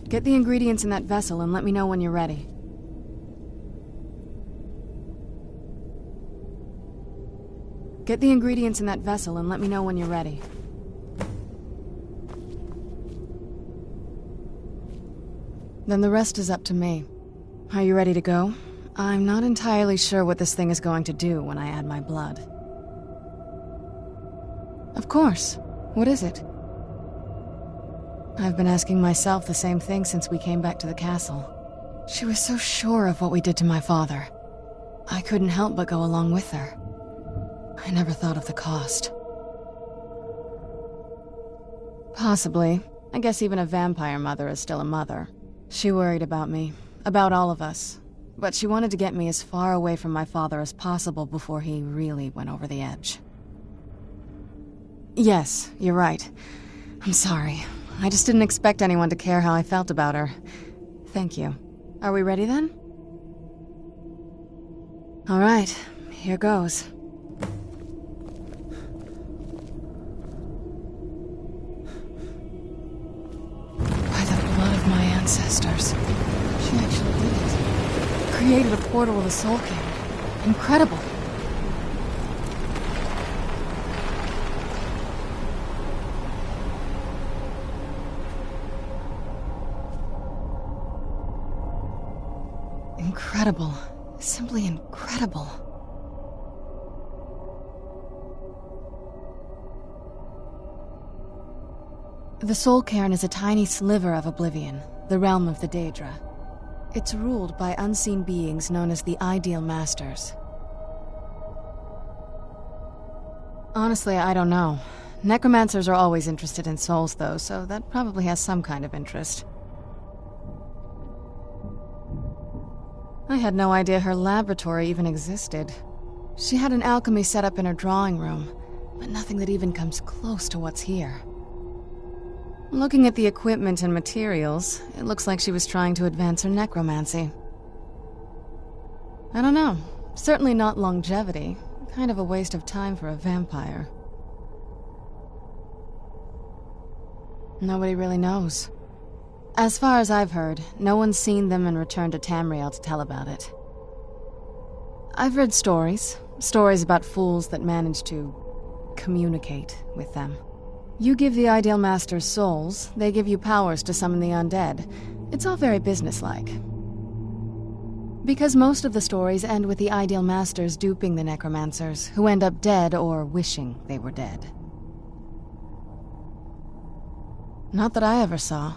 Get the ingredients in that vessel and let me know when you're ready. Get the ingredients in that vessel and let me know when you're ready. Then the rest is up to me. Are you ready to go? I'm not entirely sure what this thing is going to do when I add my blood. Of course. What is it? I've been asking myself the same thing since we came back to the castle. She was so sure of what we did to my father. I couldn't help but go along with her. I never thought of the cost. Possibly. I guess even a vampire mother is still a mother. She worried about me, about all of us. But she wanted to get me as far away from my father as possible before he really went over the edge. Yes, you're right. I'm sorry. I just didn't expect anyone to care how I felt about her. Thank you. Are we ready then? All right, here goes. By the blood of my ancestors. She actually did it. Created a portal with a soul cannon. Incredible. Incredible. Simply incredible. The Soul Cairn is a tiny sliver of Oblivion, the realm of the Daedra. It's ruled by unseen beings known as the Ideal Masters. Honestly, I don't know. Necromancers are always interested in souls, though, so that probably has some kind of interest. I had no idea her laboratory even existed. She had an alchemy set up in her drawing room, but nothing that even comes close to what's here. Looking at the equipment and materials, it looks like she was trying to advance her necromancy. I don't know. Certainly not longevity. Kind of a waste of time for a vampire. Nobody really knows. As far as I've heard, no one's seen them and returned to Tamriel to tell about it. I've read stories about fools that manage to communicate with them. You give the Ideal Masters souls, they give you powers to summon the undead. It's all very businesslike. Because most of the stories end with the Ideal Masters duping the necromancers, who end up dead or wishing they were dead. Not that I ever saw.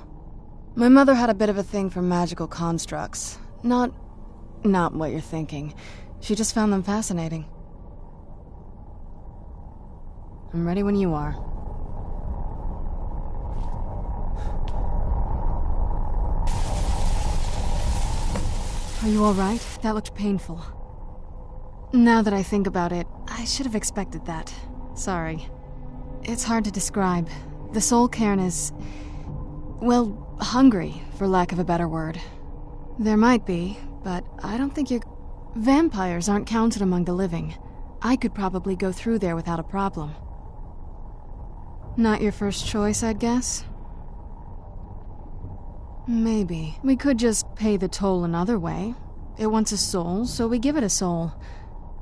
My mother had a bit of a thing for magical constructs. Not what you're thinking. She just found them fascinating. I'm ready when you are. Are you all right? That looked painful. Now that I think about it, I should have expected that. Sorry. It's hard to describe. The Soul Cairn is... well, hungry, for lack of a better word. There might be, but I don't think you're... Vampires aren't counted among the living. I could probably go through there without a problem. Not your first choice, I'd guess? Maybe. We could just pay the toll another way. It wants a soul, so we give it a soul.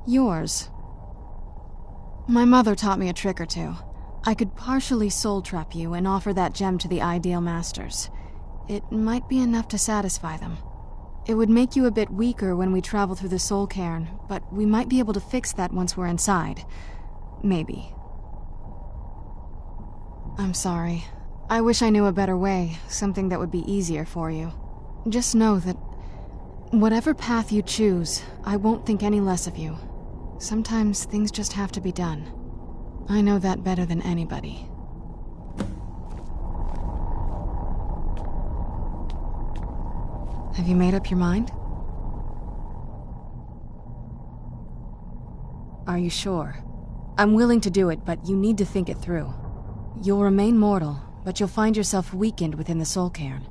Yours. My mother taught me a trick or two. I could partially soul trap you and offer that gem to the Ideal Masters. It might be enough to satisfy them. It would make you a bit weaker when we travel through the Soul Cairn, but we might be able to fix that once we're inside. Maybe. I'm sorry. I wish I knew a better way, something that would be easier for you. Just know that whatever path you choose, I won't think any less of you. Sometimes things just have to be done. I know that better than anybody. Have you made up your mind? Are you sure? I'm willing to do it, but you need to think it through. You'll remain mortal, but you'll find yourself weakened within the Soul Cairn.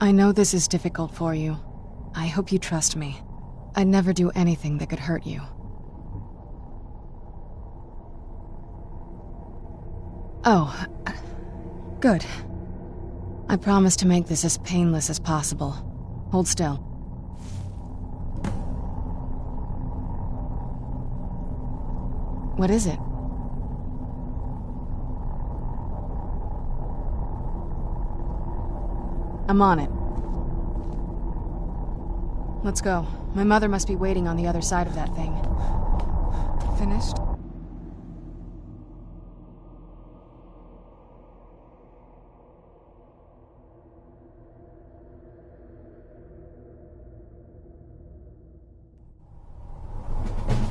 I know this is difficult for you. I hope you trust me. I'd never do anything that could hurt you. Oh, good. I promise to make this as painless as possible. Hold still. What is it? I'm on it. Let's go. My mother must be waiting on the other side of that thing. Finished?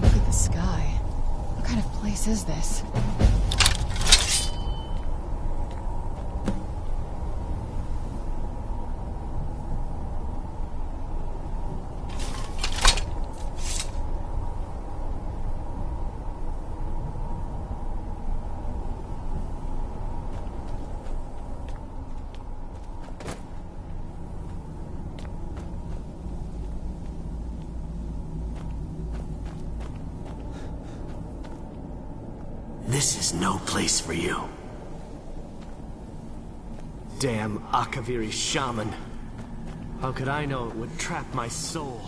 Look at the sky. What kind of place is this? This is no place for you. Damn Akaviri shaman. How could I know it would trap my soul?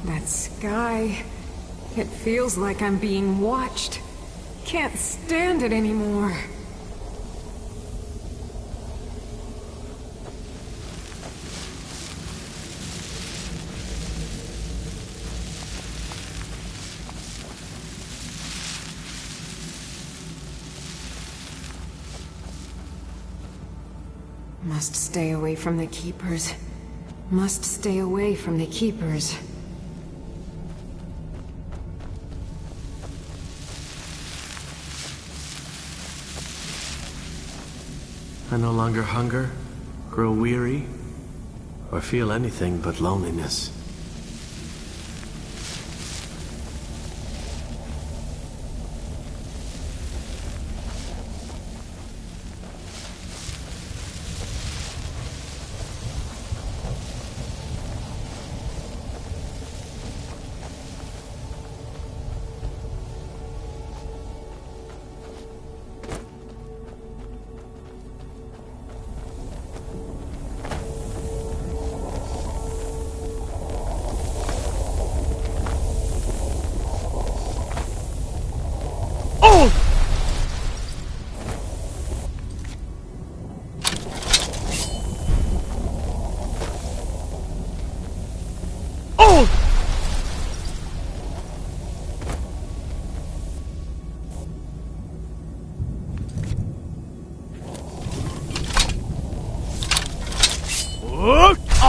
That sky... it feels like I'm being watched. Can't stand it anymore. Must stay away from the Keepers. Must stay away from the Keepers. I no longer hunger, grow weary, or feel anything but loneliness.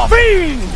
Fiend!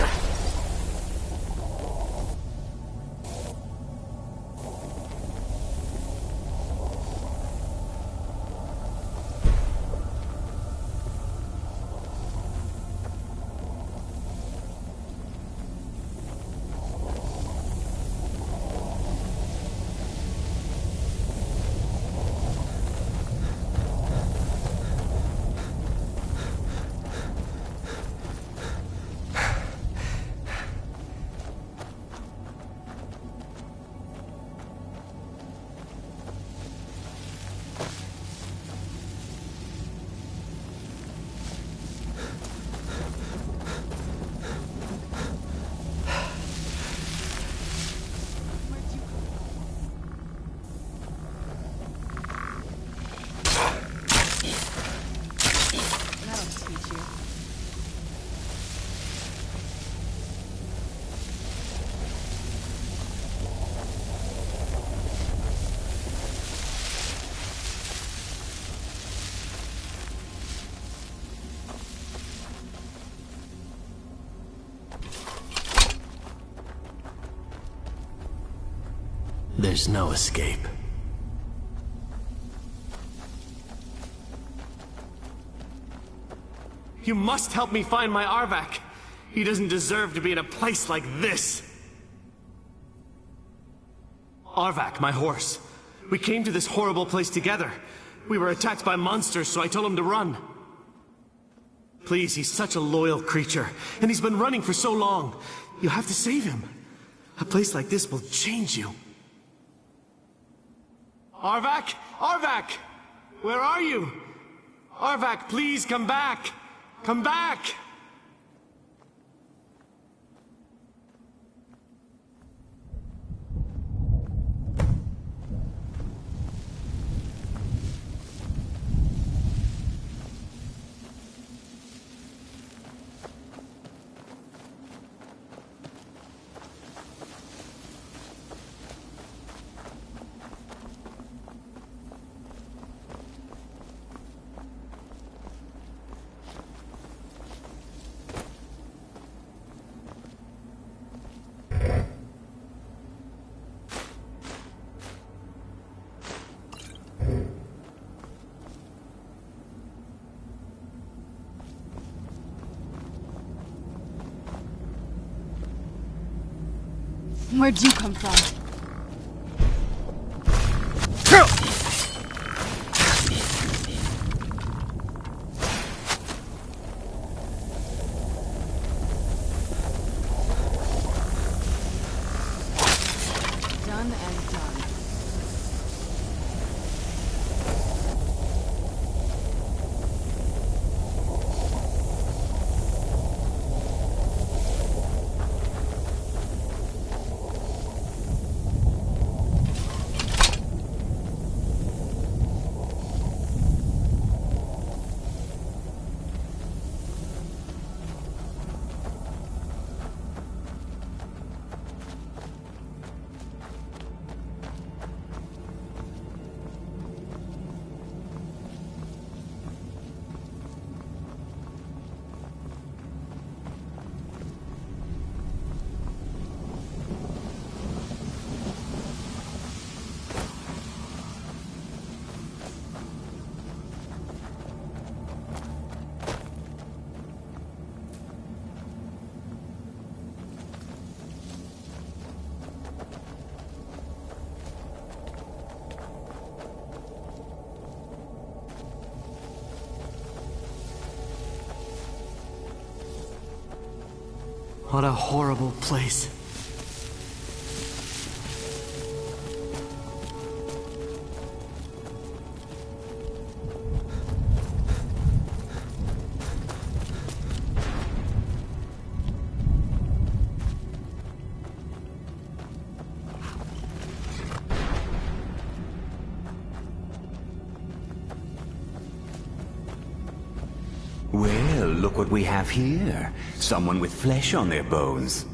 There's no escape. You must help me find my Arvak. He doesn't deserve to be in a place like this. Arvak, my horse. We came to this horrible place together. We were attacked by monsters, so I told him to run. Please, he's such a loyal creature, and he's been running for so long. You have to save him. A place like this will change you. Arvak? Arvak! Where are you? Arvak, please come back! Come back! Where'd you come from? Done and done. What a horrible place. Well, look what we have here. Someone with flesh on their bones.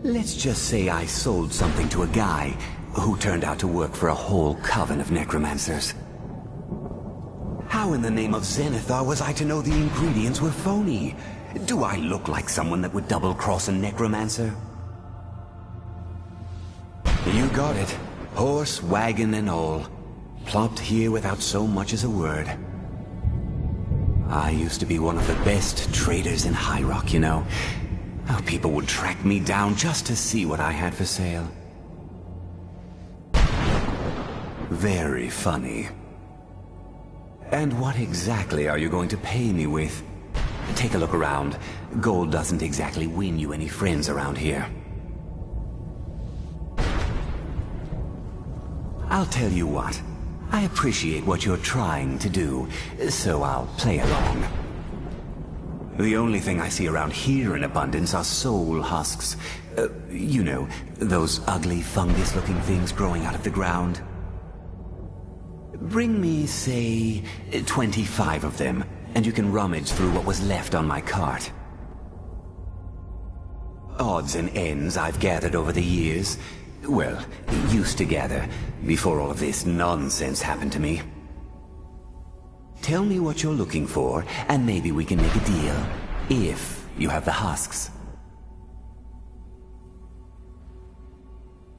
Let's just say I sold something to a guy who turned out to work for a whole coven of necromancers. How in the name of Zenithar was I to know the ingredients were phony? Do I look like someone that would double-cross a necromancer? You got it. Horse, wagon, and all. Plopped here without so much as a word. I used to be one of the best traders in High Rock, you know. Oh, people would track me down just to see what I had for sale. Very funny. And what exactly are you going to pay me with? Take a look around. Gold doesn't exactly win you any friends around here. I'll tell you what. I appreciate what you're trying to do, so I'll play along. The only thing I see around here in abundance are soul husks. You know, those ugly fungus-looking things growing out of the ground. Bring me, say, 25 of them, and you can rummage through what was left on my cart. Odds and ends I've gathered over the years. Well, used to gather, before all of this nonsense happened to me. Tell me what you're looking for, and maybe we can make a deal, if you have the husks.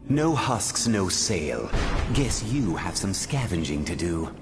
No husks, no sale. Guess you have some scavenging to do.